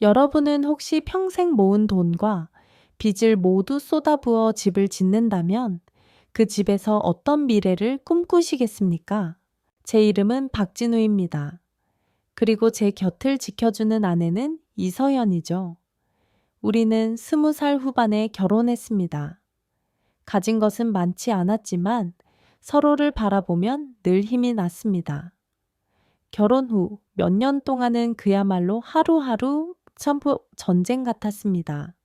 여러분은 혹시 평생 모은 돈과 빚을 모두 쏟아부어 집을 짓는다면 그 집에서 어떤 미래를 꿈꾸시겠습니까? 제 이름은 박진우입니다. 그리고 제 곁을 지켜주는 아내는 이서연이죠. 우리는 20살 후반에 결혼했습니다. 가진 것은 많지 않았지만 서로를 바라보면 늘 힘이 났습니다. 결혼 후 몇 년 동안은 그야말로 하루하루 전부 전쟁 같았습니다.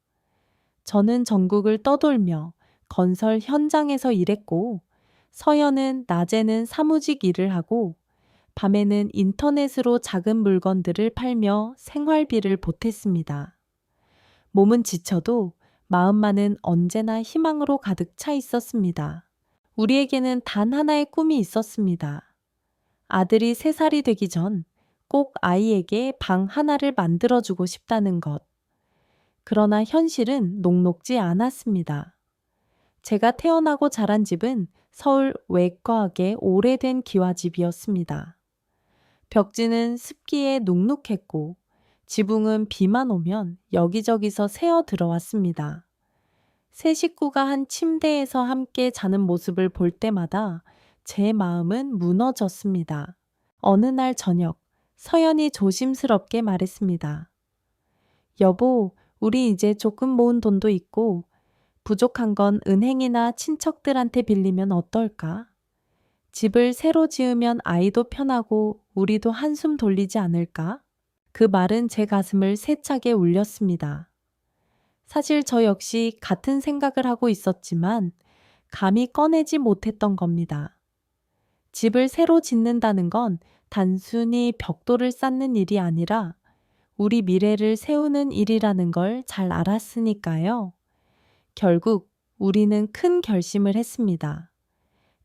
저는 전국을 떠돌며 건설 현장에서 일했고, 서연은 낮에는 사무직 일을 하고, 밤에는 인터넷으로 작은 물건들을 팔며 생활비를 보탰습니다. 몸은 지쳐도 마음만은 언제나 희망으로 가득 차 있었습니다. 우리에게는 단 하나의 꿈이 있었습니다. 아들이 3살이 되기 전 꼭 아이에게 방 하나를 만들어주고 싶다는 것. 그러나 현실은 녹록지 않았습니다. 제가 태어나고 자란 집은 서울 외곽의 오래된 기와집이었습니다. 벽지는 습기에 눅눅했고 지붕은 비만 오면 여기저기서 새어 들어왔습니다. 세 식구가 한 침대에서 함께 자는 모습을 볼 때마다 제 마음은 무너졌습니다. 어느 날 저녁, 서연이 조심스럽게 말했습니다. 여보, 우리 이제 조금 모은 돈도 있고 부족한 건 은행이나 친척들한테 빌리면 어떨까? 집을 새로 지으면 아이도 편하고 우리도 한숨 돌리지 않을까? 그 말은 제 가슴을 세차게 울렸습니다. 사실 저 역시 같은 생각을 하고 있었지만 감히 꺼내지 못했던 겁니다. 집을 새로 짓는다는 건 단순히 벽돌을 쌓는 일이 아니라 우리 미래를 세우는 일이라는 걸 잘 알았으니까요. 결국 우리는 큰 결심을 했습니다.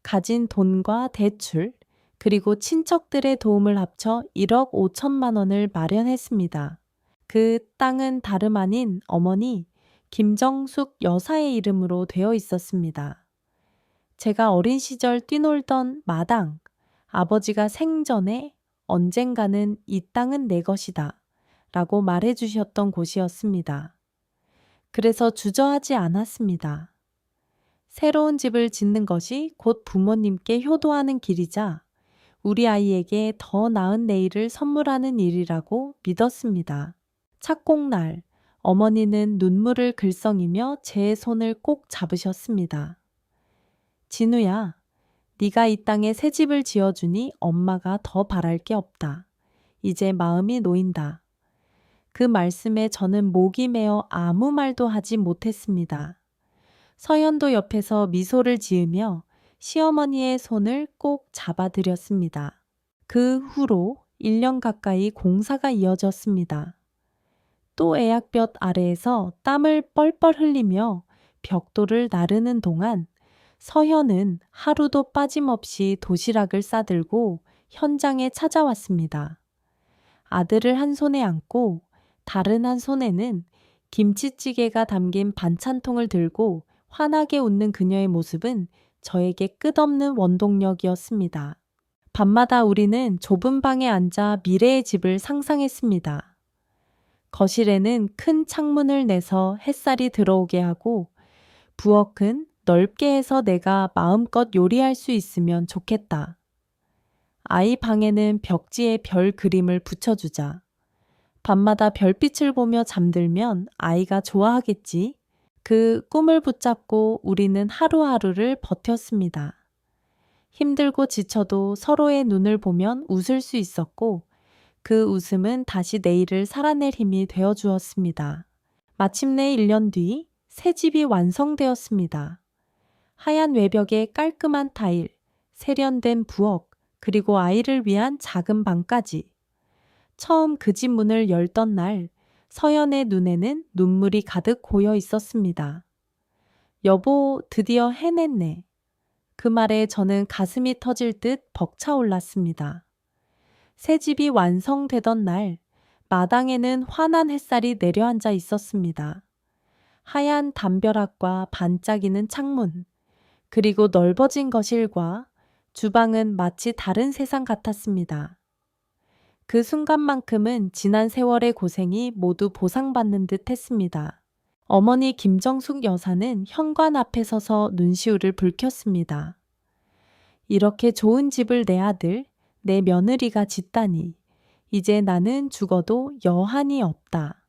가진 돈과 대출, 그리고 친척들의 도움을 합쳐 1억 5천만 원을 마련했습니다. 그 땅은 다름 아닌 어머니 김정숙 여사의 이름으로 되어 있었습니다. 제가 어린 시절 뛰놀던 마당, 아버지가 생전에 언젠가는 이 땅은 내 것이다 라고 말해주셨던 곳이었습니다. 그래서 주저하지 않았습니다. 새로운 집을 짓는 것이 곧 부모님께 효도하는 길이자 우리 아이에게 더 나은 내일을 선물하는 일이라고 믿었습니다. 착공날, 어머니는 눈물을 글썽이며 제 손을 꼭 잡으셨습니다. 진우야, 네가 이 땅에 새 집을 지어주니 엄마가 더 바랄 게 없다. 이제 마음이 놓인다. 그 말씀에 저는 목이 메어 아무 말도 하지 못했습니다. 서연도 옆에서 미소를 지으며 시어머니의 손을 꼭 잡아드렸습니다. 그 후로 1년 가까이 공사가 이어졌습니다. 또 애약볕 아래에서 땀을 뻘뻘 흘리며 벽돌을 나르는 동안 서현은 하루도 빠짐없이 도시락을 싸들고 현장에 찾아왔습니다. 아들을 한 손에 안고 다른 한 손에는 김치찌개가 담긴 반찬통을 들고 환하게 웃는 그녀의 모습은 저에게 끝없는 원동력이었습니다. 밤마다 우리는 좁은 방에 앉아 미래의 집을 상상했습니다. 거실에는 큰 창문을 내서 햇살이 들어오게 하고 부엌은 넓게 해서 내가 마음껏 요리할 수 있으면 좋겠다. 아이 방에는 벽지에 별 그림을 붙여주자. 밤마다 별빛을 보며 잠들면 아이가 좋아하겠지. 그 꿈을 붙잡고 우리는 하루하루를 버텼습니다. 힘들고 지쳐도 서로의 눈을 보면 웃을 수 있었고 그 웃음은 다시 내일을 살아낼 힘이 되어 주었습니다. 마침내 1년 뒤 새 집이 완성되었습니다. 하얀 외벽에 깔끔한 타일, 세련된 부엌, 그리고 아이를 위한 작은 방까지. 처음 그 집 문을 열던 날 서연의 눈에는 눈물이 가득 고여 있었습니다. 여보, 드디어 해냈네. 그 말에 저는 가슴이 터질 듯 벅차올랐습니다. 새 집이 완성되던 날 마당에는 환한 햇살이 내려앉아 있었습니다. 하얀 담벼락과 반짝이는 창문, 그리고 넓어진 거실과 주방은 마치 다른 세상 같았습니다. 그 순간만큼은 지난 세월의 고생이 모두 보상받는 듯 했습니다. 어머니 김정숙 여사는 현관 앞에 서서 눈시울을 붉혔습니다. 이렇게 좋은 집을 내 아들, 내 며느리가 짓다니. 이제 나는 죽어도 여한이 없다.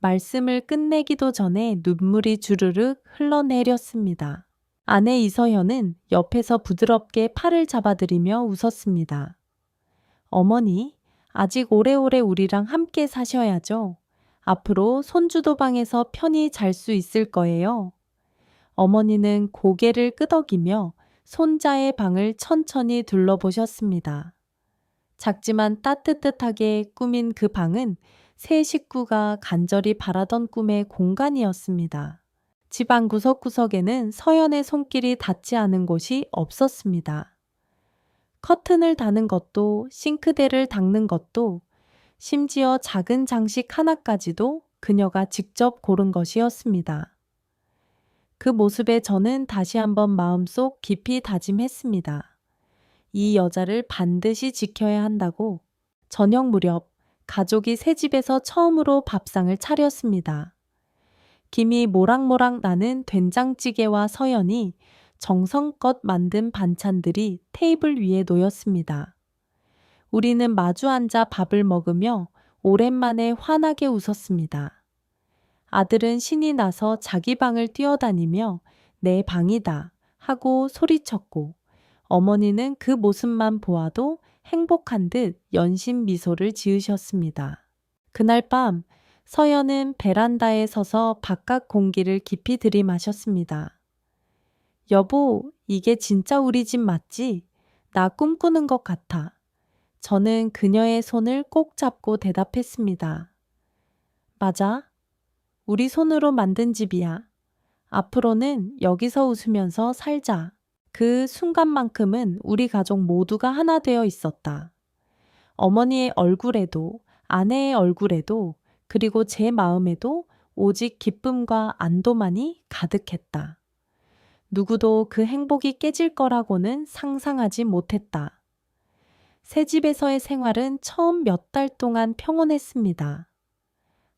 말씀을 끝내기도 전에 눈물이 주르륵 흘러내렸습니다. 아내 이서연은 옆에서 부드럽게 팔을 잡아들이며 웃었습니다. 어머니, 아직 오래오래 우리랑 함께 사셔야죠. 앞으로 손주도 방에서 편히 잘 수 있을 거예요. 어머니는 고개를 끄덕이며 손자의 방을 천천히 둘러보셨습니다. 작지만 따뜻하게 꾸민 그 방은 세 식구가 간절히 바라던 꿈의 공간이었습니다. 집안 구석구석에는 서연의 손길이 닿지 않은 곳이 없었습니다. 커튼을 다는 것도, 싱크대를 닦는 것도, 심지어 작은 장식 하나까지도 그녀가 직접 고른 것이었습니다. 그 모습에 저는 다시 한번 마음속 깊이 다짐했습니다. 이 여자를 반드시 지켜야 한다고. 저녁 무렵 가족이 새 집에서 처음으로 밥상을 차렸습니다. 김이 모락모락 나는 된장찌개와 서연이 정성껏 만든 반찬들이 테이블 위에 놓였습니다. 우리는 마주 앉아 밥을 먹으며 오랜만에 환하게 웃었습니다. 아들은 신이 나서 자기 방을 뛰어다니며 내 방이다 하고 소리쳤고, 어머니는 그 모습만 보아도 행복한 듯 연신 미소를 지으셨습니다. 그날 밤 서연은 베란다에 서서 바깥 공기를 깊이 들이마셨습니다. 여보, 이게 진짜 우리 집 맞지? 나 꿈꾸는 것 같아. 저는 그녀의 손을 꼭 잡고 대답했습니다. 맞아. 우리 손으로 만든 집이야. 앞으로는 여기서 웃으면서 살자. 그 순간만큼은 우리 가족 모두가 하나 되어 있었다. 어머니의 얼굴에도, 아내의 얼굴에도, 그리고 제 마음에도 오직 기쁨과 안도만이 가득했다. 누구도 그 행복이 깨질 거라고는 상상하지 못했다. 새 집에서의 생활은 처음 몇 달 동안 평온했습니다.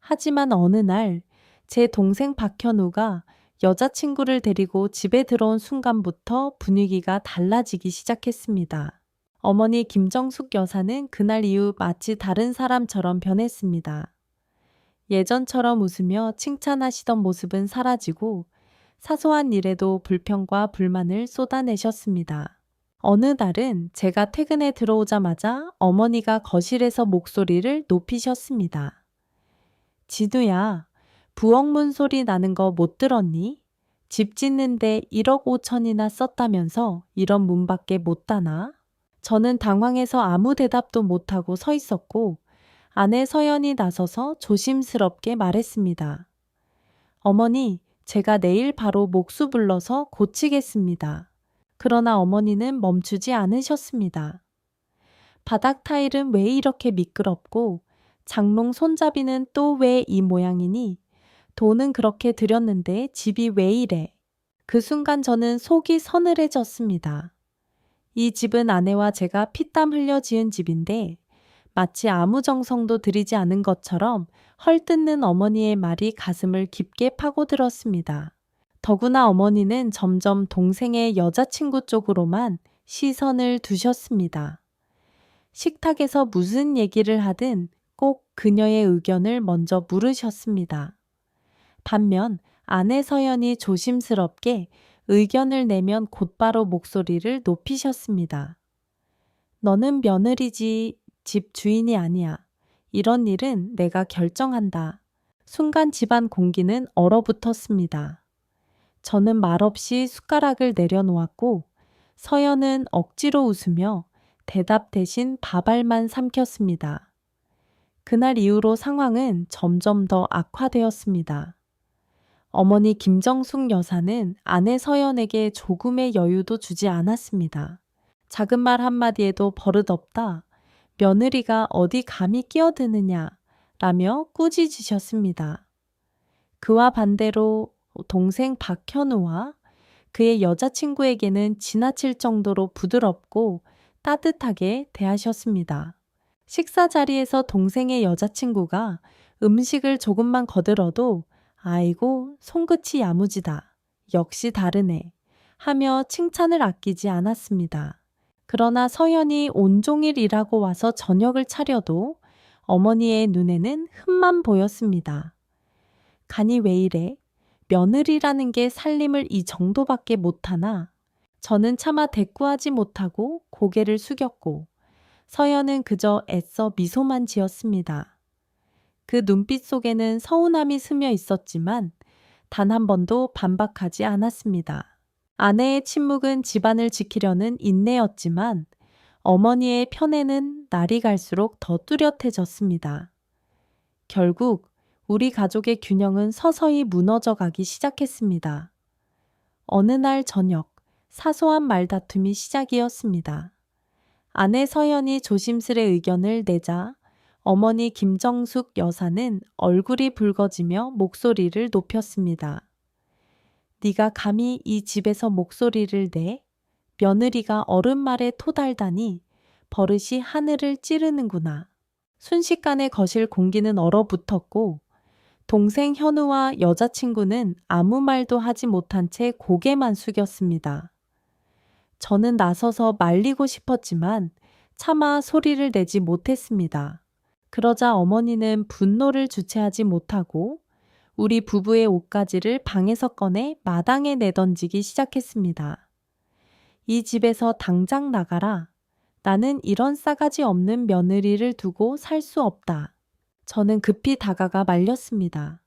하지만 어느 날 제 동생 박현우가 여자친구를 데리고 집에 들어온 순간부터 분위기가 달라지기 시작했습니다. 어머니 김정숙 여사는 그날 이후 마치 다른 사람처럼 변했습니다. 예전처럼 웃으며 칭찬하시던 모습은 사라지고 사소한 일에도 불평과 불만을 쏟아내셨습니다. 어느 날은 제가 퇴근에 들어오자마자 어머니가 거실에서 목소리를 높이셨습니다. 진우야, 부엌문 소리 나는 거 못 들었니? 집 짓는데 1억 5천이나 썼다면서 이런 문밖에 못 다나? 저는 당황해서 아무 대답도 못하고 서 있었고 아내 서연이 나서서 조심스럽게 말했습니다. 어머니, 제가 내일 바로 목수 불러서 고치겠습니다. 그러나 어머니는 멈추지 않으셨습니다. 바닥 타일은 왜 이렇게 미끄럽고 장롱 손잡이는 또 왜 이 모양이니? 돈은 그렇게 들였는데 집이 왜 이래? 그 순간 저는 속이 서늘해졌습니다. 이 집은 아내와 제가 피땀 흘려 지은 집인데 마치 아무 정성도 들이지 않은 것처럼 헐뜯는 어머니의 말이 가슴을 깊게 파고들었습니다. 더구나 어머니는 점점 동생의 여자친구 쪽으로만 시선을 두셨습니다. 식탁에서 무슨 얘기를 하든 꼭 그녀의 의견을 먼저 물으셨습니다. 반면 아내 서연이 조심스럽게 의견을 내면 곧바로 목소리를 높이셨습니다. 너는 며느리지 집 주인이 아니야. 이런 일은 내가 결정한다. 순간 집안 공기는 얼어붙었습니다. 저는 말없이 숟가락을 내려놓았고 서연은 억지로 웃으며 대답 대신 밥알만 삼켰습니다. 그날 이후로 상황은 점점 더 악화되었습니다. 어머니 김정숙 여사는 아내 서연에게 조금의 여유도 주지 않았습니다. 작은 말 한마디에도 버릇없다. 며느리가 어디 감히 끼어드느냐 라며 꾸짖으셨습니다. 그와 반대로 동생 박현우와 그의 여자친구에게는 지나칠 정도로 부드럽고 따뜻하게 대하셨습니다. 식사 자리에서 동생의 여자친구가 음식을 조금만 거들어도 아이고, 손끝이 야무지다. 역시 다르네. 하며 칭찬을 아끼지 않았습니다. 그러나 서연이 온종일 일하고 와서 저녁을 차려도 어머니의 눈에는 흠만 보였습니다. 간이 왜 이래? 며느리라는 게 살림을 이 정도밖에 못하나? 저는 차마 대꾸하지 못하고 고개를 숙였고 서연은 그저 애써 미소만 지었습니다. 그 눈빛 속에는 서운함이 스며 있었지만 단 한 번도 반박하지 않았습니다. 아내의 침묵은 집안을 지키려는 인내였지만 어머니의 편애는 날이 갈수록 더 뚜렷해졌습니다. 결국 우리 가족의 균형은 서서히 무너져 가기 시작했습니다. 어느 날 저녁, 사소한 말다툼이 시작이었습니다. 아내 서연이 조심스레 의견을 내자 어머니 김정숙 여사는 얼굴이 붉어지며 목소리를 높였습니다. 네가 감히 이 집에서 목소리를 내? 며느리가 어른 말에 토달다니 버릇이 하늘을 찌르는구나. 순식간에 거실 공기는 얼어붙었고 동생 현우와 여자친구는 아무 말도 하지 못한 채 고개만 숙였습니다. 저는 나서서 말리고 싶었지만 차마 소리를 내지 못했습니다. 그러자 어머니는 분노를 주체하지 못하고 우리 부부의 옷가지를 방에서 꺼내 마당에 내던지기 시작했습니다. 이 집에서 당장 나가라. 나는 이런 싸가지 없는 며느리를 두고 살 수 없다. 저는 급히 다가가 말렸습니다.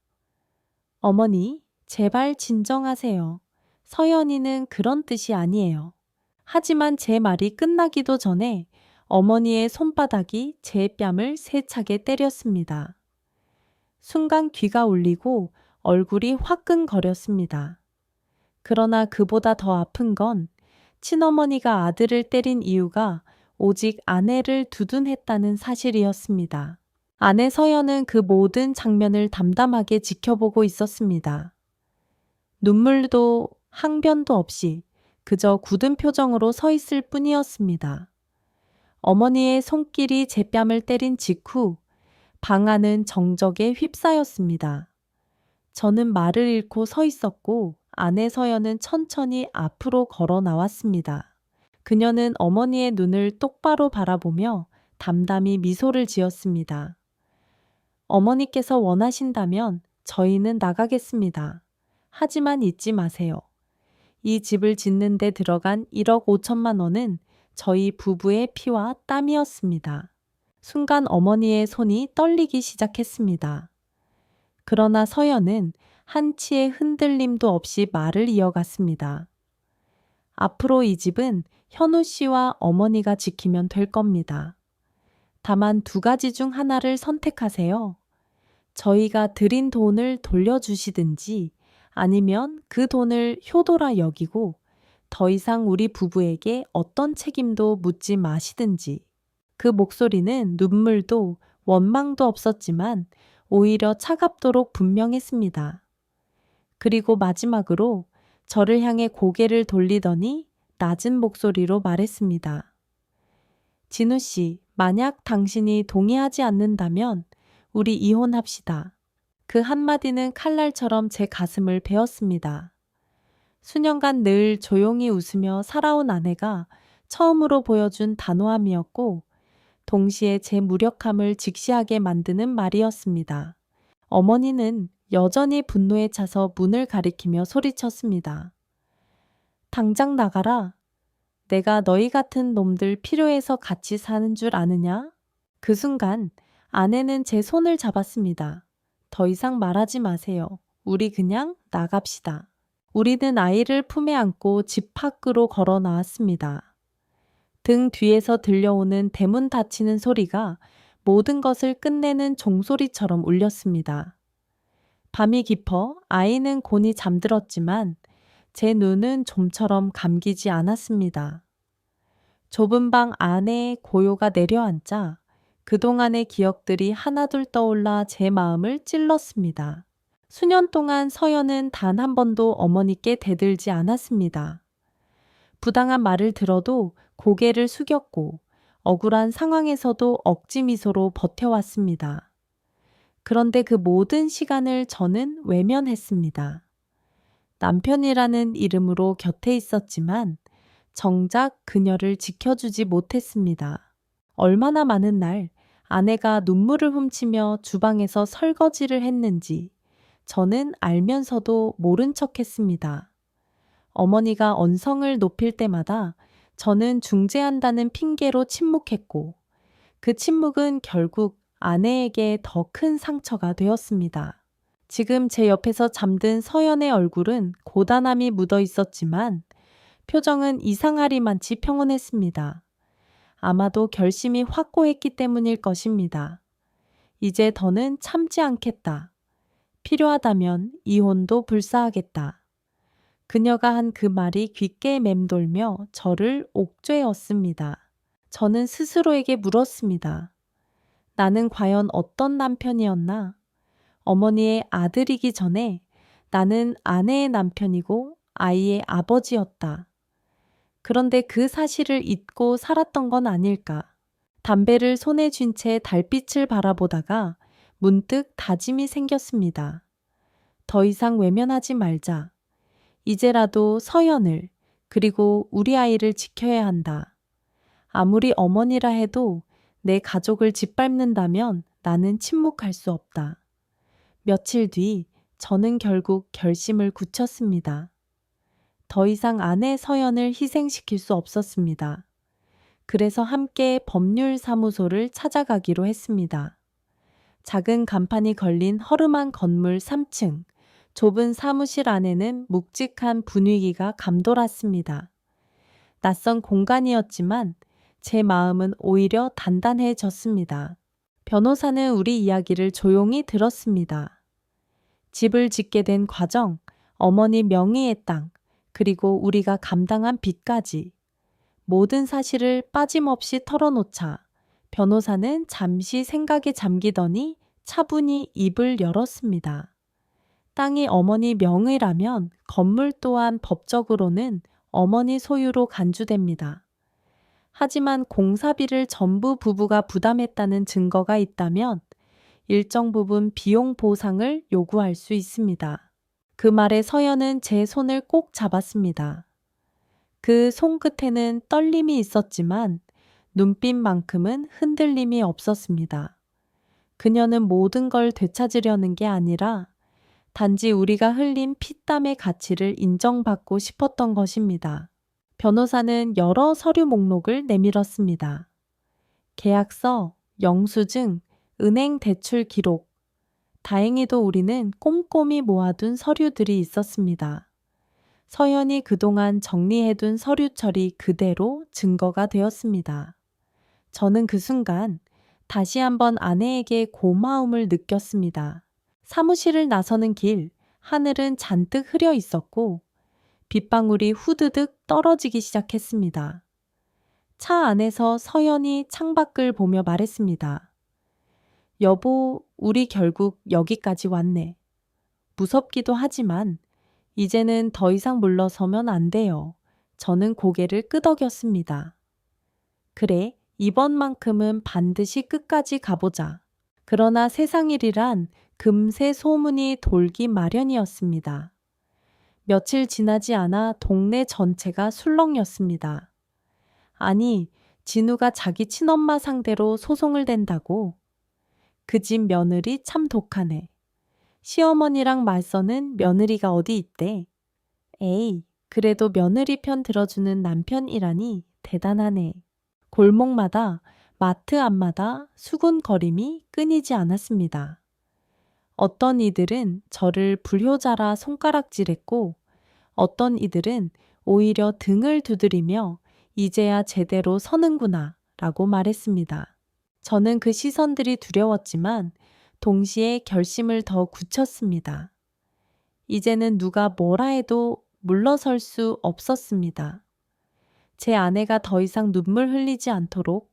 어머니, 제발 진정하세요. 서연이는 그런 뜻이 아니에요. 하지만 제 말이 끝나기도 전에 어머니의 손바닥이 제 뺨을 세차게 때렸습니다. 순간 귀가 울리고 얼굴이 화끈거렸습니다. 그러나 그보다 더 아픈 건 친어머니가 아들을 때린 이유가 오직 아내를 두둔했다는 사실이었습니다. 아내 서연은 그 모든 장면을 담담하게 지켜보고 있었습니다. 눈물도 항변도 없이 그저 굳은 표정으로 서 있을 뿐이었습니다. 어머니의 손길이 제 뺨을 때린 직후 방 안은 정적에 휩싸였습니다. 저는 말을 잃고 서 있었고 아내 서연은 천천히 앞으로 걸어 나왔습니다. 그녀는 어머니의 눈을 똑바로 바라보며 담담히 미소를 지었습니다. 어머니께서 원하신다면 저희는 나가겠습니다. 하지만 잊지 마세요. 이 집을 짓는 데 들어간 1억 5천만 원은 저희 부부의 피와 땀이었습니다. 순간 어머니의 손이 떨리기 시작했습니다. 그러나 서연은 한치의 흔들림도 없이 말을 이어갔습니다. 앞으로 이 집은 현우 씨와 어머니가 지키면 될 겁니다. 다만 2가지 중 하나를 선택하세요. 저희가 드린 돈을 돌려주시든지 아니면 그 돈을 효도라 여기고 더 이상 우리 부부에게 어떤 책임도 묻지 마시든지. 그 목소리는 눈물도 원망도 없었지만 오히려 차갑도록 분명했습니다. 그리고 마지막으로 저를 향해 고개를 돌리더니 낮은 목소리로 말했습니다. 진우 씨, 만약 당신이 동의하지 않는다면 우리 이혼합시다. 그 한마디는 칼날처럼 제 가슴을 베었습니다. 수년간 늘 조용히 웃으며 살아온 아내가 처음으로 보여준 단호함이었고 동시에 제 무력함을 직시하게 만드는 말이었습니다. 어머니는 여전히 분노에 차서 문을 가리키며 소리쳤습니다. 당장 나가라. 내가 너희 같은 놈들 필요해서 같이 사는 줄 아느냐? 그 순간 아내는 제 손을 잡았습니다. 더 이상 말하지 마세요. 우리 그냥 나갑시다. 우리는 아이를 품에 안고 집 밖으로 걸어 나왔습니다. 등 뒤에서 들려오는 대문 닫히는 소리가 모든 것을 끝내는 종소리처럼 울렸습니다. 밤이 깊어 아이는 곤히 잠들었지만 제 눈은 좀처럼 감기지 않았습니다. 좁은 방 안에 고요가 내려앉자 그동안의 기억들이 하나둘 떠올라 제 마음을 찔렀습니다. 수년 동안 서연은 단 한 번도 어머니께 대들지 않았습니다. 부당한 말을 들어도 고개를 숙였고 억울한 상황에서도 억지 미소로 버텨왔습니다. 그런데 그 모든 시간을 저는 외면했습니다. 남편이라는 이름으로 곁에 있었지만 정작 그녀를 지켜주지 못했습니다. 얼마나 많은 날 아내가 눈물을 훔치며 주방에서 설거지를 했는지 저는 알면서도 모른 척했습니다. 어머니가 언성을 높일 때마다 저는 중재한다는 핑계로 침묵했고 그 침묵은 결국 아내에게 더 큰 상처가 되었습니다. 지금 제 옆에서 잠든 서연의 얼굴은 고단함이 묻어 있었지만 표정은 이상하리만치 평온했습니다. 아마도 결심이 확고했기 때문일 것입니다. 이제 더는 참지 않겠다. 필요하다면 이혼도 불사하겠다. 그녀가 한 그 말이 귓가에 맴돌며 저를 옥죄었습니다. 저는 스스로에게 물었습니다. 나는 과연 어떤 남편이었나? 어머니의 아들이기 전에 나는 아내의 남편이고 아이의 아버지였다. 그런데 그 사실을 잊고 살았던 건 아닐까? 담배를 손에 쥔 채 달빛을 바라보다가 문득 다짐이 생겼습니다. 더 이상 외면하지 말자. 이제라도 서연을 그리고 우리 아이를 지켜야 한다. 아무리 어머니라 해도 내 가족을 짓밟는다면 나는 침묵할 수 없다. 며칠 뒤 저는 결국 결심을 굳혔습니다. 더 이상 아내 서연을 희생시킬 수 없었습니다. 그래서 함께 법률사무소를 찾아가기로 했습니다. 작은 간판이 걸린 허름한 건물 3층, 좁은 사무실 안에는 묵직한 분위기가 감돌았습니다. 낯선 공간이었지만 제 마음은 오히려 단단해졌습니다. 변호사는 우리 이야기를 조용히 들었습니다. 집을 짓게 된 과정, 어머니 명의의 땅, 그리고 우리가 감당한 빚까지 모든 사실을 빠짐없이 털어놓자 변호사는 잠시 생각에 잠기더니 차분히 입을 열었습니다. 땅이 어머니 명의라면 건물 또한 법적으로는 어머니 소유로 간주됩니다. 하지만 공사비를 전부 부부가 부담했다는 증거가 있다면 일정 부분 비용 보상을 요구할 수 있습니다. 그 말에 서연은 제 손을 꼭 잡았습니다. 그 손끝에는 떨림이 있었지만 눈빛만큼은 흔들림이 없었습니다. 그녀는 모든 걸 되찾으려는 게 아니라 단지 우리가 흘린 피땀의 가치를 인정받고 싶었던 것입니다. 변호사는 여러 서류 목록을 내밀었습니다. 계약서, 영수증, 은행 대출 기록. 다행히도 우리는 꼼꼼히 모아둔 서류들이 있었습니다. 서연이 그동안 정리해둔 서류철이 그대로 증거가 되었습니다. 저는 그 순간 다시 한번 아내에게 고마움을 느꼈습니다. 사무실을 나서는 길, 하늘은 잔뜩 흐려 있었고 빗방울이 후드득 떨어지기 시작했습니다. 차 안에서 서연이 창밖을 보며 말했습니다. 여보, 우리 결국 여기까지 왔네. 무섭기도 하지만 이제는 더 이상 물러서면 안 돼요. 저는 고개를 끄덕였습니다. 그래, 이번만큼은 반드시 끝까지 가보자. 그러나 세상 일이란 금세 소문이 돌기 마련이었습니다. 며칠 지나지 않아 동네 전체가 술렁였습니다. 아니, 진우가 자기 친엄마 상대로 소송을 댄다고? 그 집 며느리 참 독하네. 시어머니랑 맞서는 며느리가 어디 있대? 에이, 그래도 며느리 편 들어주는 남편이라니 대단하네. 골목마다, 마트 앞마다 수군거림이 끊이지 않았습니다. 어떤 이들은 저를 불효자라 손가락질했고 어떤 이들은 오히려 등을 두드리며 이제야 제대로 서는구나 라고 말했습니다. 저는 그 시선들이 두려웠지만 동시에 결심을 더 굳혔습니다. 이제는 누가 뭐라 해도 물러설 수 없었습니다. 제 아내가 더 이상 눈물 흘리지 않도록,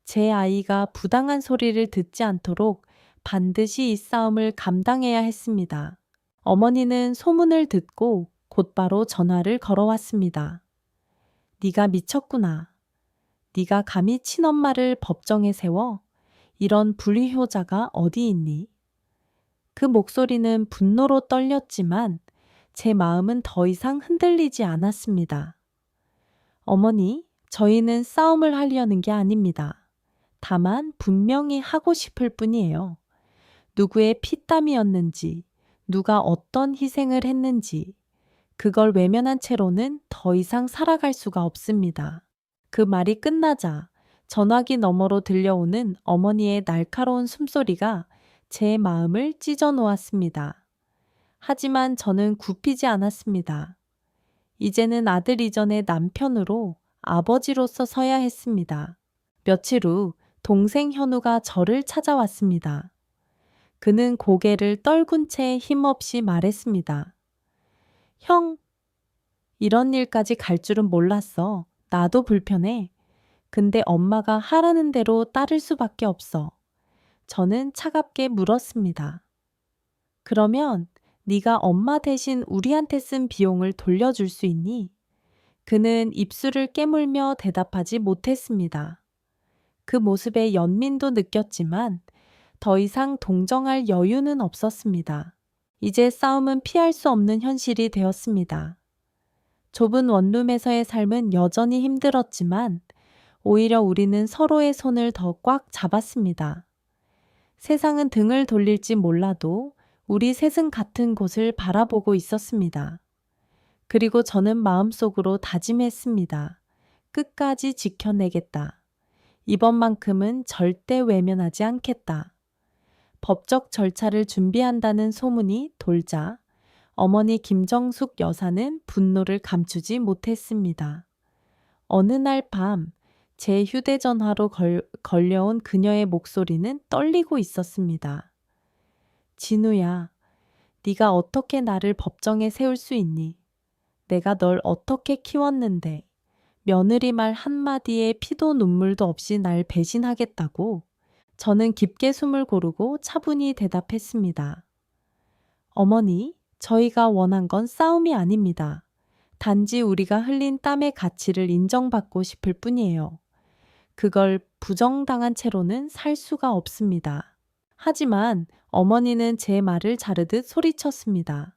제 아이가 부당한 소리를 듣지 않도록 반드시 이 싸움을 감당해야 했습니다. 어머니는 소문을 듣고 곧바로 전화를 걸어왔습니다. 네가 미쳤구나. 네가 감히 친엄마를 법정에 세워? 이런 불효자가 어디 있니? 그 목소리는 분노로 떨렸지만 제 마음은 더 이상 흔들리지 않았습니다. 어머니, 저희는 싸움을 하려는 게 아닙니다. 다만 분명히 하고 싶을 뿐이에요. 누구의 피땀이었는지, 누가 어떤 희생을 했는지, 그걸 외면한 채로는 더 이상 살아갈 수가 없습니다. 그 말이 끝나자 전화기 너머로 들려오는 어머니의 날카로운 숨소리가 제 마음을 찢어 놓았습니다. 하지만 저는 굽히지 않았습니다. 이제는 아들 이전의 남편으로 아버지로서 서야 했습니다. 며칠 후 동생 현우가 저를 찾아왔습니다. 그는 고개를 떨군 채 힘없이 말했습니다. 형, 이런 일까지 갈 줄은 몰랐어. 나도 불편해. 근데 엄마가 하라는 대로 따를 수밖에 없어. 저는 차갑게 물었습니다. 그러면 네가 엄마 대신 우리한테 쓴 비용을 돌려줄 수 있니? 그는 입술을 깨물며 대답하지 못했습니다. 그 모습에 연민도 느꼈지만 더 이상 동정할 여유는 없었습니다. 이제 싸움은 피할 수 없는 현실이 되었습니다. 좁은 원룸에서의 삶은 여전히 힘들었지만 오히려 우리는 서로의 손을 더 꽉 잡았습니다. 세상은 등을 돌릴지 몰라도 우리 셋은 같은 곳을 바라보고 있었습니다. 그리고 저는 마음속으로 다짐했습니다. 끝까지 지켜내겠다. 이번만큼은 절대 외면하지 않겠다. 법적 절차를 준비한다는 소문이 돌자 어머니 김정숙 여사는 분노를 감추지 못했습니다. 어느 날 밤 제 휴대전화로 걸려온 그녀의 목소리는 떨리고 있었습니다. 진우야, 네가 어떻게 나를 법정에 세울 수 있니? 내가 널 어떻게 키웠는데 며느리 말 한마디에 피도 눈물도 없이 날 배신하겠다고? 저는 깊게 숨을 고르고 차분히 대답했습니다. 어머니, 저희가 원한 건 싸움이 아닙니다. 단지 우리가 흘린 땀의 가치를 인정받고 싶을 뿐이에요. 그걸 부정당한 채로는 살 수가 없습니다. 하지만 어머니는 제 말을 자르듯 소리쳤습니다.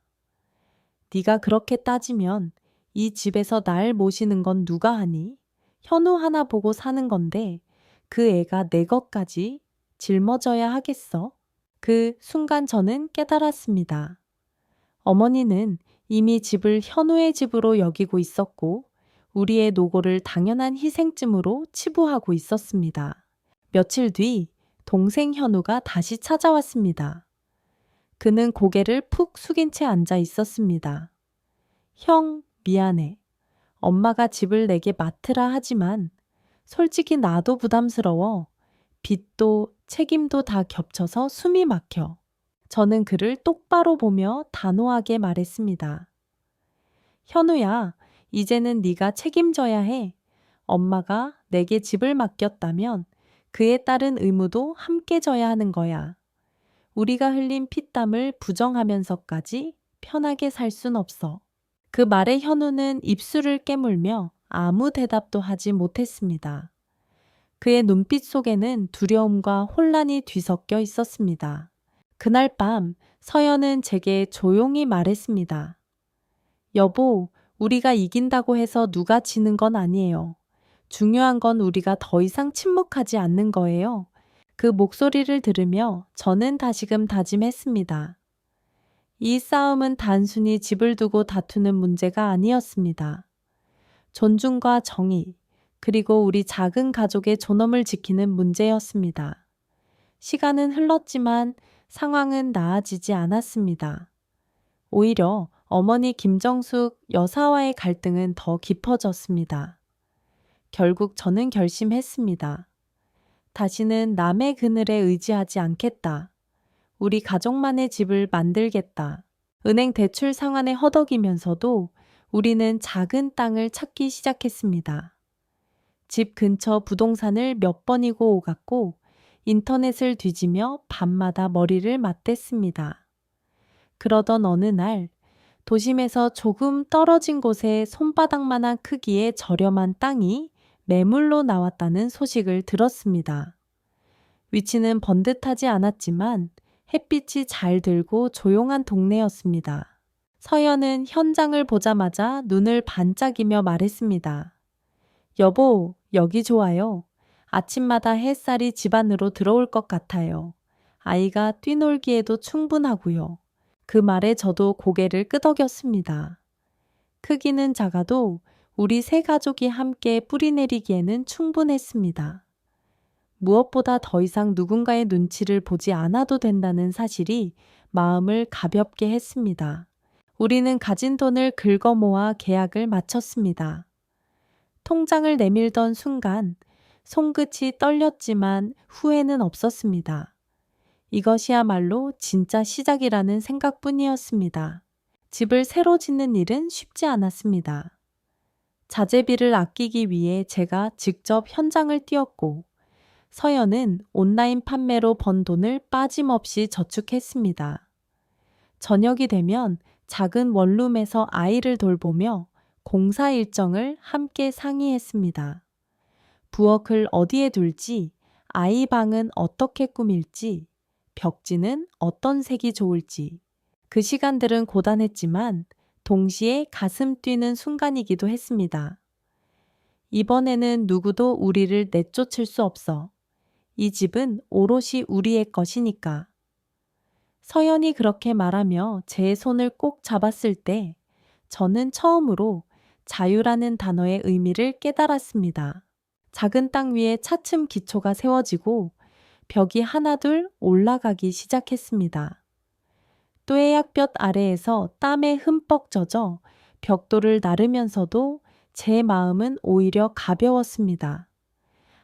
네가 그렇게 따지면 이 집에서 날 모시는 건 누가 하니? 현우 하나 보고 사는 건데 그 애가 내 것까지 짊어져야 하겠어? 그 순간 저는 깨달았습니다. 어머니는 이미 집을 현우의 집으로 여기고 있었고 우리의 노고를 당연한 희생쯤으로 치부하고 있었습니다. 며칠 뒤 동생 현우가 다시 찾아왔습니다. 그는 고개를 푹 숙인 채 앉아 있었습니다. 형, 미안해. 엄마가 집을 내게 맡으라 하지만 솔직히 나도 부담스러워. 빚도 책임도 다 겹쳐서 숨이 막혀. 저는 그를 똑바로 보며 단호하게 말했습니다. 현우야, 이제는 네가 책임져야 해. 엄마가 내게 집을 맡겼다면 그에 따른 의무도 함께 져야 하는 거야. 우리가 흘린 피땀을 부정하면서까지 편하게 살 순 없어. 그 말에 현우는 입술을 깨물며 아무 대답도 하지 못했습니다. 그의 눈빛 속에는 두려움과 혼란이 뒤섞여 있었습니다. 그날 밤 서연은 제게 조용히 말했습니다. 여보, 우리가 이긴다고 해서 누가 지는 건 아니에요. 중요한 건 우리가 더 이상 침묵하지 않는 거예요. 그 목소리를 들으며 저는 다시금 다짐했습니다. 이 싸움은 단순히 집을 두고 다투는 문제가 아니었습니다. 존중과 정의, 그리고 우리 작은 가족의 존엄을 지키는 문제였습니다. 시간은 흘렀지만 상황은 나아지지 않았습니다. 오히려 어머니 김정숙 여사와의 갈등은 더 깊어졌습니다. 결국 저는 결심했습니다. 다시는 남의 그늘에 의지하지 않겠다. 우리 가족만의 집을 만들겠다. 은행 대출 상환에 허덕이면서도 우리는 작은 땅을 찾기 시작했습니다. 집 근처 부동산을 몇 번이고 오갔고 인터넷을 뒤지며 밤마다 머리를 맞댔습니다. 그러던 어느 날 도심에서 조금 떨어진 곳에 손바닥만한 크기의 저렴한 땅이 매물로 나왔다는 소식을 들었습니다. 위치는 번듯하지 않았지만 햇빛이 잘 들고 조용한 동네였습니다. 서연은 현장을 보자마자 눈을 반짝이며 말했습니다. 여보, 여기 좋아요. 아침마다 햇살이 집 안으로 들어올 것 같아요. 아이가 뛰놀기에도 충분하고요. 그 말에 저도 고개를 끄덕였습니다. 크기는 작아도 우리 세 가족이 함께 뿌리내리기에는 충분했습니다. 무엇보다 더 이상 누군가의 눈치를 보지 않아도 된다는 사실이 마음을 가볍게 했습니다. 우리는 가진 돈을 긁어 모아 계약을 마쳤습니다. 통장을 내밀던 순간 손끝이 떨렸지만 후회는 없었습니다. 이것이야말로 진짜 시작이라는 생각뿐이었습니다. 집을 새로 짓는 일은 쉽지 않았습니다. 자재비를 아끼기 위해 제가 직접 현장을 뛰었고 서연은 온라인 판매로 번 돈을 빠짐없이 저축했습니다. 저녁이 되면 작은 원룸에서 아이를 돌보며 공사 일정을 함께 상의했습니다. 부엌을 어디에 둘지, 아이 방은 어떻게 꾸밀지, 벽지는 어떤 색이 좋을지. 그 시간들은 고단했지만 동시에 가슴 뛰는 순간이기도 했습니다. 이번에는 누구도 우리를 내쫓을 수 없어. 이 집은 오롯이 우리의 것이니까. 서연이 그렇게 말하며 제 손을 꼭 잡았을 때 저는 처음으로 자유라는 단어의 의미를 깨달았습니다. 작은 땅 위에 차츰 기초가 세워지고 벽이 하나둘 올라가기 시작했습니다. 또해약볕 아래에서 땀에 흠뻑 젖어 벽돌을 나르면서도 제 마음은 오히려 가벼웠습니다.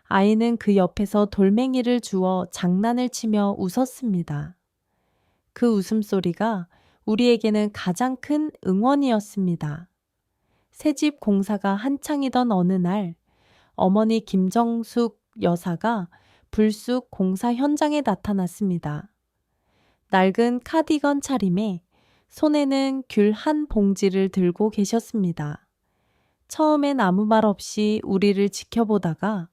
아이는 그 옆에서 돌멩이를 주워 장난을 치며 웃었습니다. 그 웃음소리가 우리에게는 가장 큰 응원이었습니다. 새집 공사가 한창이던 어느 날 어머니 김정숙 여사가 불쑥 공사 현장에 나타났습니다. 낡은 카디건 차림에 손에는 귤 한 봉지를 들고 계셨습니다. 처음엔 아무 말 없이 우리를 지켜보다가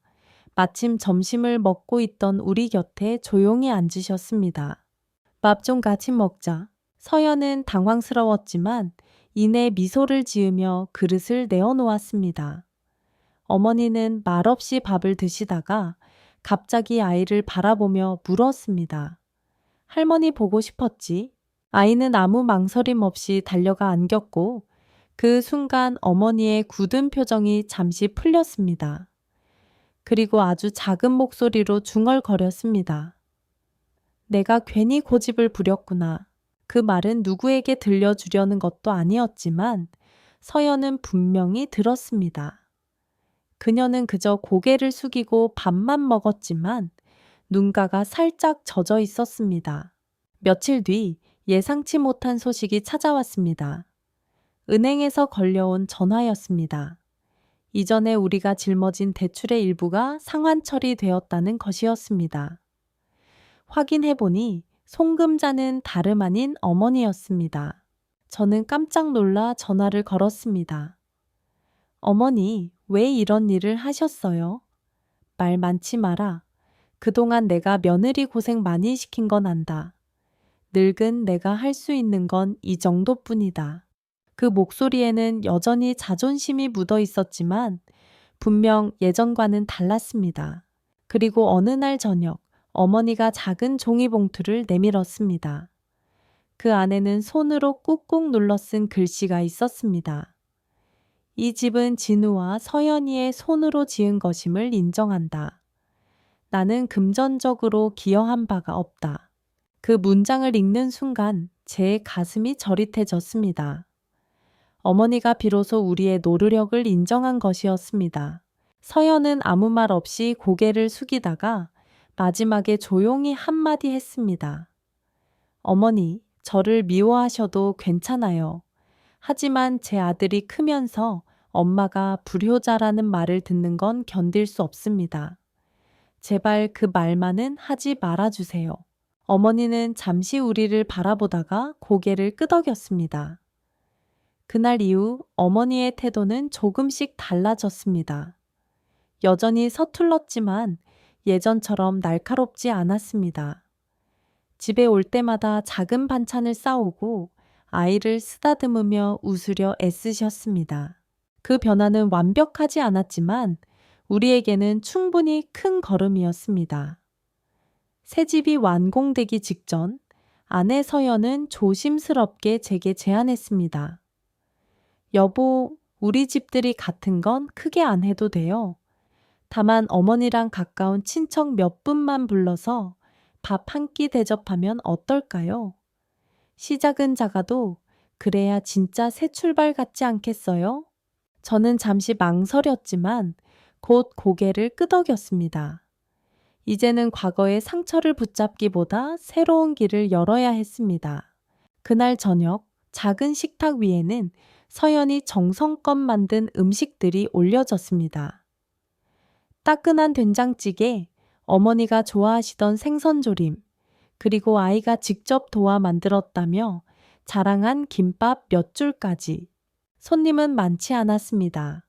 마침 점심을 먹고 있던 우리 곁에 조용히 앉으셨습니다. 밥 좀 같이 먹자. 서연은 당황스러웠지만 이내 미소를 지으며 그릇을 내어놓았습니다. 어머니는 말없이 밥을 드시다가 갑자기 아이를 바라보며 물었습니다. 할머니 보고 싶었지? 아이는 아무 망설임 없이 달려가 안겼고 그 순간 어머니의 굳은 표정이 잠시 풀렸습니다. 그리고 아주 작은 목소리로 중얼거렸습니다. 내가 괜히 고집을 부렸구나. 그 말은 누구에게 들려주려는 것도 아니었지만 서연은 분명히 들었습니다. 그녀는 그저 고개를 숙이고 밥만 먹었지만 눈가가 살짝 젖어 있었습니다. 며칠 뒤 예상치 못한 소식이 찾아왔습니다. 은행에서 걸려온 전화였습니다. 이전에 우리가 짊어진 대출의 일부가 상환 처리되었다는 것이었습니다. 확인해보니 송금자는 다름 아닌 어머니였습니다. 저는 깜짝 놀라 전화를 걸었습니다. 어머니, 왜 이런 일을 하셨어요? 말 많지 마라. 그동안 내가 며느리 고생 많이 시킨 건 안다. 늙은 내가 할 수 있는 건 이 정도뿐이다. 그 목소리에는 여전히 자존심이 묻어 있었지만 분명 예전과는 달랐습니다. 그리고 어느 날 저녁 어머니가 작은 종이봉투를 내밀었습니다. 그 안에는 손으로 꾹꾹 눌러 쓴 글씨가 있었습니다. 이 집은 진우와 서연이의 손으로 지은 것임을 인정한다. 나는 금전적으로 기여한 바가 없다. 그 문장을 읽는 순간 제 가슴이 저릿해졌습니다. 어머니가 비로소 우리의 노력을 인정한 것이었습니다. 서연은 아무 말 없이 고개를 숙이다가 마지막에 조용히 한마디 했습니다. 어머니, 저를 미워하셔도 괜찮아요. 하지만 제 아들이 크면서 엄마가 불효자라는 말을 듣는 건 견딜 수 없습니다. 제발 그 말만은 하지 말아주세요. 어머니는 잠시 우리를 바라보다가 고개를 끄덕였습니다. 그날 이후 어머니의 태도는 조금씩 달라졌습니다. 여전히 서툴렀지만 예전처럼 날카롭지 않았습니다. 집에 올 때마다 작은 반찬을 싸오고 아이를 쓰다듬으며 웃으려 애쓰셨습니다. 그 변화는 완벽하지 않았지만 우리에게는 충분히 큰 걸음이었습니다. 새 집이 완공되기 직전 아내 서연은 조심스럽게 제게 제안했습니다. 여보, 우리 집들이 같은 건 크게 안 해도 돼요. 다만 어머니랑 가까운 친척 몇 분만 불러서 밥 한 끼 대접하면 어떨까요? 시작은 작아도 그래야 진짜 새 출발 같지 않겠어요? 저는 잠시 망설였지만 곧 고개를 끄덕였습니다. 이제는 과거의 상처를 붙잡기보다 새로운 길을 열어야 했습니다. 그날 저녁 작은 식탁 위에는 서연이 정성껏 만든 음식들이 올려졌습니다. 따끈한 된장찌개, 어머니가 좋아하시던 생선조림, 그리고 아이가 직접 도와 만들었다며 자랑한 김밥 몇 줄까지. 손님은 많지 않았습니다.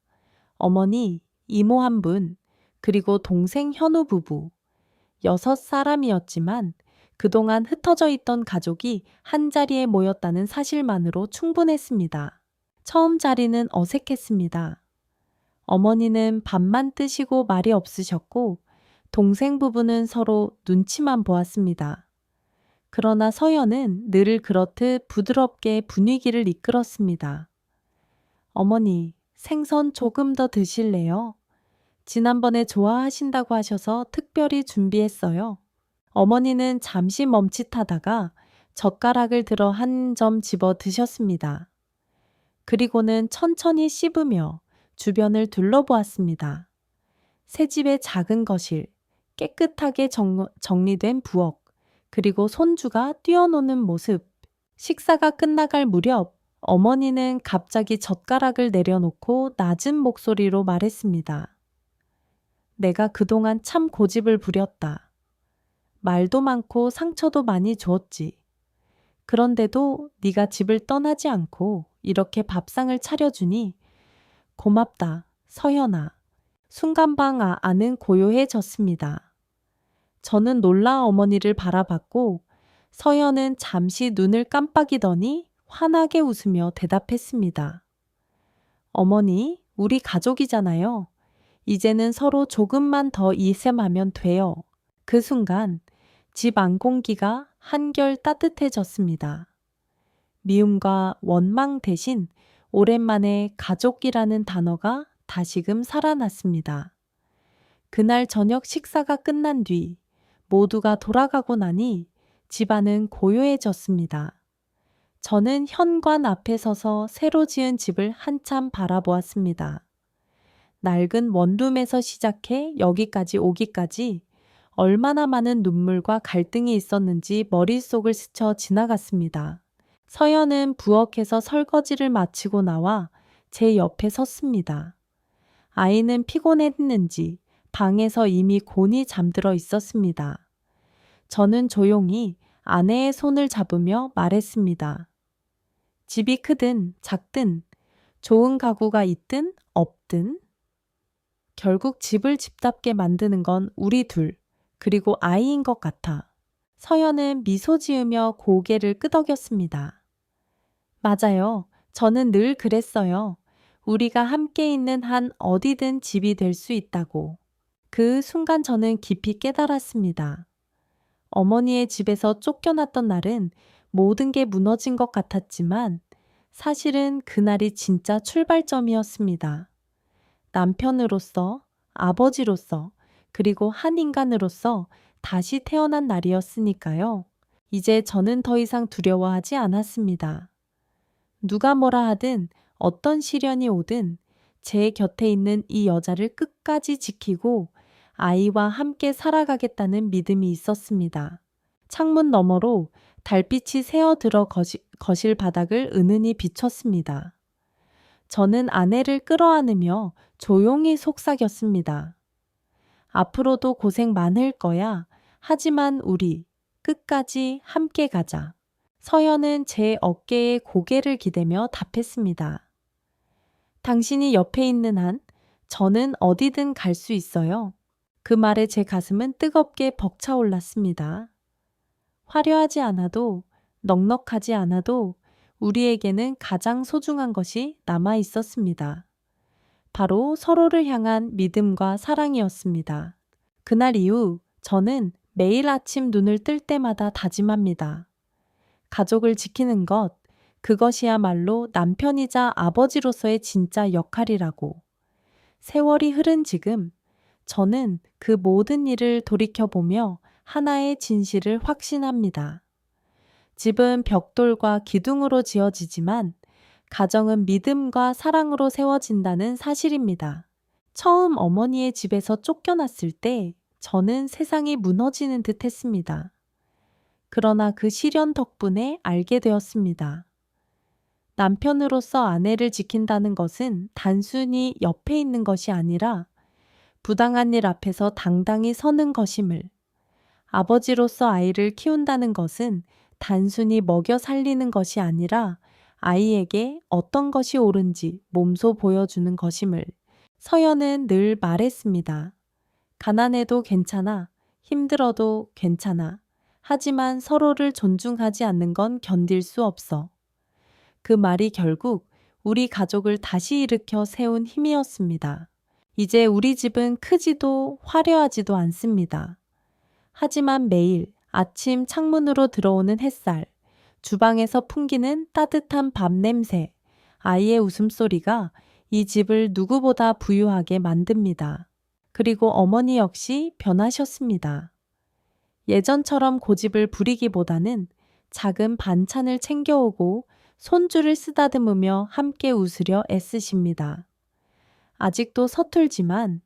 어머니, 이모 한 분, 그리고 동생 현우 부부. 6사람이었지만 그동안 흩어져 있던 가족이 한자리에 모였다는 사실만으로 충분했습니다. 처음 자리는 어색했습니다. 어머니는 밥만 뜨시고 말이 없으셨고 동생 부부는 서로 눈치만 보았습니다. 그러나 서연은 늘 그렇듯 부드럽게 분위기를 이끌었습니다. 어머니, 생선 조금 더 드실래요? 지난번에 좋아하신다고 하셔서 특별히 준비했어요. 어머니는 잠시 멈칫하다가 젓가락을 들어 한 점 집어 드셨습니다. 그리고는 천천히 씹으며 주변을 둘러보았습니다. 새 집의 작은 거실, 깨끗하게 정리된 부엌, 그리고 손주가 뛰어노는 모습. 식사가 끝나갈 무렵 어머니는 갑자기 젓가락을 내려놓고 낮은 목소리로 말했습니다. 내가 그동안 참 고집을 부렸다. 말도 많고 상처도 많이 주었지. 그런데도 네가 집을 떠나지 않고 이렇게 밥상을 차려주니 고맙다, 서연아. 순간방 안은 고요해졌습니다. 저는 놀라 어머니를 바라봤고 서연은 잠시 눈을 깜빡이더니 환하게 웃으며 대답했습니다. 어머니, 우리 가족이잖아요. 이제는 서로 조금만 더 이셈하면 돼요. 그 순간 집 안 공기가 한결 따뜻해졌습니다. 미움과 원망 대신 오랜만에 가족이라는 단어가 다시금 살아났습니다. 그날 저녁 식사가 끝난 뒤 모두가 돌아가고 나니 집안은 고요해졌습니다. 저는 현관 앞에 서서 새로 지은 집을 한참 바라보았습니다. 낡은 원룸에서 시작해 여기까지 오기까지 얼마나 많은 눈물과 갈등이 있었는지 머릿속을 스쳐 지나갔습니다. 서연은 부엌에서 설거지를 마치고 나와 제 옆에 섰습니다. 아이는 피곤했는지 방에서 이미 곤히 잠들어 있었습니다. 저는 조용히 아내의 손을 잡으며 말했습니다. 집이 크든 작든 좋은 가구가 있든 없든 결국 집을 집답게 만드는 건 우리 둘, 그리고 아이인 것 같아. 서연은 미소 지으며 고개를 끄덕였습니다. 맞아요. 저는 늘 그랬어요. 우리가 함께 있는 한 어디든 집이 될 수 있다고. 그 순간 저는 깊이 깨달았습니다. 어머니의 집에서 쫓겨났던 날은 모든 게 무너진 것 같았지만 사실은 그날이 진짜 출발점이었습니다. 남편으로서, 아버지로서, 그리고 한 인간으로서 다시 태어난 날이었으니까요. 이제 저는 더 이상 두려워하지 않았습니다. 누가 뭐라 하든 어떤 시련이 오든 제 곁에 있는 이 여자를 끝까지 지키고 아이와 함께 살아가겠다는 믿음이 있었습니다. 창문 너머로 달빛이 새어들어 거실 바닥을 은은히 비췄습니다. 저는 아내를 끌어안으며 조용히 속삭였습니다. 앞으로도 고생 많을 거야. 하지만 우리 끝까지 함께 가자. 서연은 제 어깨에 고개를 기대며 답했습니다. 당신이 옆에 있는 한 저는 어디든 갈 수 있어요. 그 말에 제 가슴은 뜨겁게 벅차올랐습니다. 화려하지 않아도, 넉넉하지 않아도 우리에게는 가장 소중한 것이 남아 있었습니다. 바로 서로를 향한 믿음과 사랑이었습니다. 그날 이후 저는 매일 아침 눈을 뜰 때마다 다짐합니다. 가족을 지키는 것, 그것이야말로 남편이자 아버지로서의 진짜 역할이라고. 세월이 흐른 지금, 저는 그 모든 일을 돌이켜보며 하나의 진실을 확신합니다. 집은 벽돌과 기둥으로 지어지지만 가정은 믿음과 사랑으로 세워진다는 사실입니다. 처음 어머니의 집에서 쫓겨났을 때 저는 세상이 무너지는 듯 했습니다. 그러나 그 시련 덕분에 알게 되었습니다. 남편으로서 아내를 지킨다는 것은 단순히 옆에 있는 것이 아니라 부당한 일 앞에서 당당히 서는 것임을, 아버지로서 아이를 키운다는 것은 단순히 먹여 살리는 것이 아니라 아이에게 어떤 것이 옳은지 몸소 보여주는 것임을 서연은 늘 말했습니다. 가난해도 괜찮아. 힘들어도 괜찮아. 하지만 서로를 존중하지 않는 건 견딜 수 없어. 그 말이 결국 우리 가족을 다시 일으켜 세운 힘이었습니다. 이제 우리 집은 크지도 화려하지도 않습니다. 하지만 매일 아침 창문으로 들어오는 햇살, 주방에서 풍기는 따뜻한 밥 냄새, 아이의 웃음소리가 이 집을 누구보다 부유하게 만듭니다. 그리고 어머니 역시 변하셨습니다. 예전처럼 고집을 부리기보다는 작은 반찬을 챙겨오고 손줄을 쓰다듬으며 함께 웃으려 애쓰십니다. 아직도 서툴지만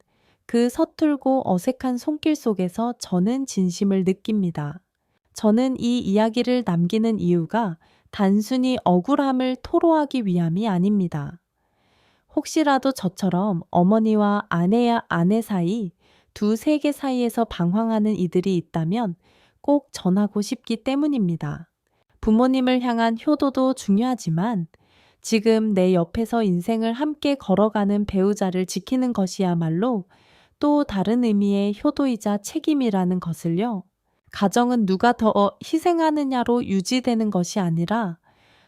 그 서툴고 어색한 손길 속에서 저는 진심을 느낍니다. 저는 이 이야기를 남기는 이유가 단순히 억울함을 토로하기 위함이 아닙니다. 혹시라도 저처럼 어머니와 아내야 아내 사이 두 세계 사이에서 방황하는 이들이 있다면 꼭 전하고 싶기 때문입니다. 부모님을 향한 효도도 중요하지만 지금 내 옆에서 인생을 함께 걸어가는 배우자를 지키는 것이야말로 또 다른 의미의 효도이자 책임이라는 것을요. 가정은 누가 더 희생하느냐로 유지되는 것이 아니라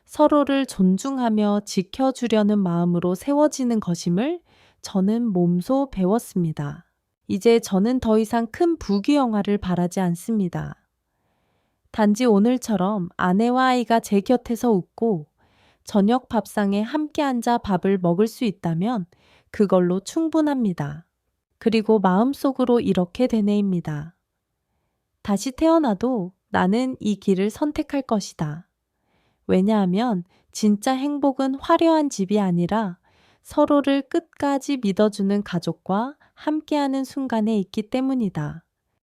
서로를 존중하며 지켜주려는 마음으로 세워지는 것임을 저는 몸소 배웠습니다. 이제 저는 더 이상 큰 부귀영화를 바라지 않습니다. 단지 오늘처럼 아내와 아이가 제 곁에서 웃고 저녁 밥상에 함께 앉아 밥을 먹을 수 있다면 그걸로 충분합니다. 그리고 마음속으로 이렇게 되뇌입니다. 다시 태어나도 나는 이 길을 선택할 것이다. 왜냐하면 진짜 행복은 화려한 집이 아니라 서로를 끝까지 믿어주는 가족과 함께하는 순간에 있기 때문이다.